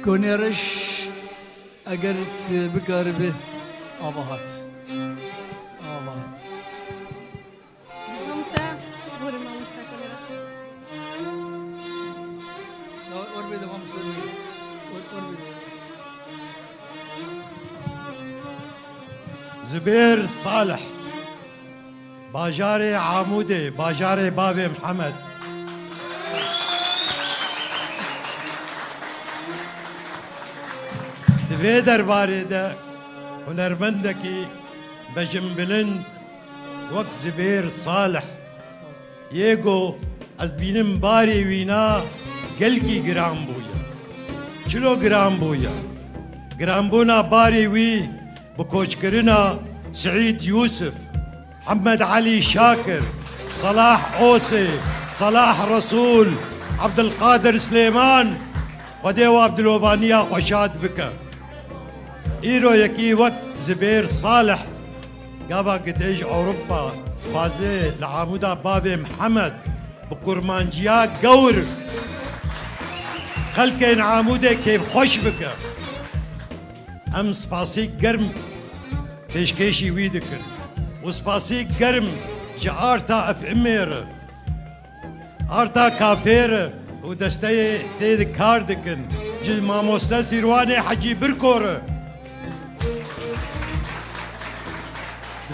كونيرش اگرت بقربه آبهات ماموستا بورم ماموستا كونيرش وربي ده ماموستا وربي زبير صالح باجاري عمودي باجاري بابي محمد دوی درباره ده هنرمندکی بجم بلند وقت زبير صالح ييگو از بینم باری وینا گلکی گرام بویا چلو گرام بویا گرام بونا باری وی بكوشكرنا سعيد يوسف محمد علي شاكر صلاح أوسي صلاح رسول عبد القادر سليمان خديو عبد الوفانية خوشاد بك إيرو يكي وقت زبير صالح قابا قتيج أوروبا خوازي لعامودا بابي محمد بكرمانجيا قور خلكين عامودة كيف خوش بك ام سپاسی گرم پیشکشی وی دکن و سپاسی گرم جا آرتا اف امیر آرتا کافیر و دسته تید کار دکن جا ماموستا سیروان حجی برکور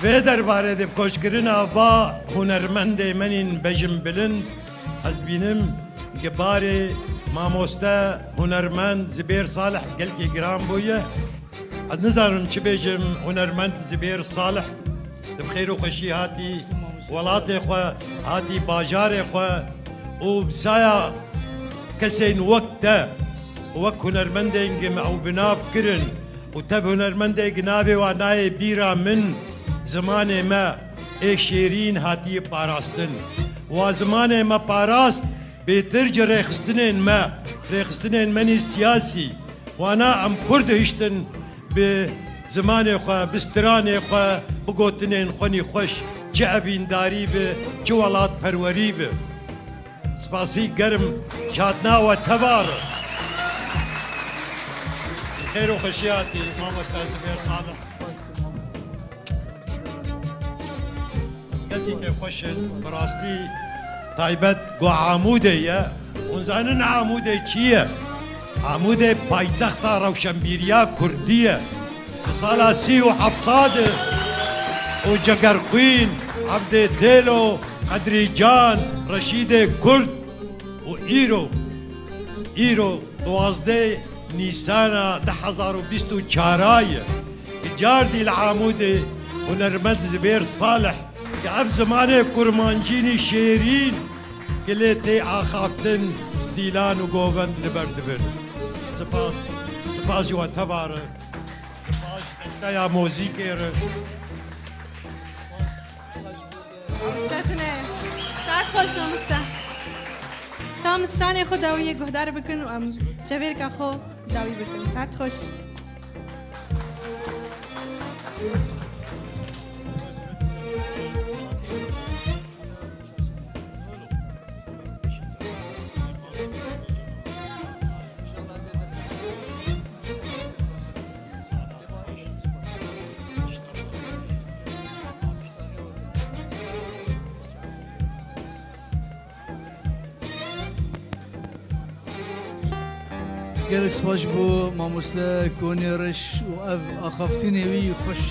دوی درباره ده بکشکرنا با هنرمند منین بجم بلند از بینم که باره ماموستا هنرمند زبير صالح قلقي جرام بويه نزارم چه بيجم هنرمند زبير صالح بخير وخشي هاتي ولاتي خوا هاتي باجاري خوا وبسايا كسين وقتا وك هنرمند انجم او بناف كرن وتب هنرمند جنابي واناي بيرا من زمان ما اي شيرين هاتي باراستن وزمان ما باراست بيترج ريخستنين ما ريخستنين مني سياسي وانا ام كرد هشتن بزمان خوا بستران خوا بقوتنين خوني خوش جعبين داري به جوالات پروري به سپاسي گرم شادنا وتبار خير وخشياتي ماما استاذ زبير صالح قلتي كيف خوش براستي تایبەت گۆ عامودەیە ونزانن عامودە چییە؟ عامودە پایتەختە ڕەوشەمبیریە کوردیە کە ساڵا 37 و جەگەرخوین عەبدێ تێلۆ قەدری جان ڕەشیدێ کورد و ئیرۆ 12 نیسانە 2024 جاردی لە عامودێ هونەرمەند زبێر صالح كعب زمانه كرمانجيني شيرين كليتي آخافتن ديلان وقوبند لبردبن سپاس جوا تباره سپاس دستايا موزيكير شكرا ساعت خوش ماموستا تا مستراني خو داوية قهدار بكن و ام شفيركا خو داوي بكن ساعت خوش گلک سپاس بو ماموستا کونیرش و اخافتینی وی خوش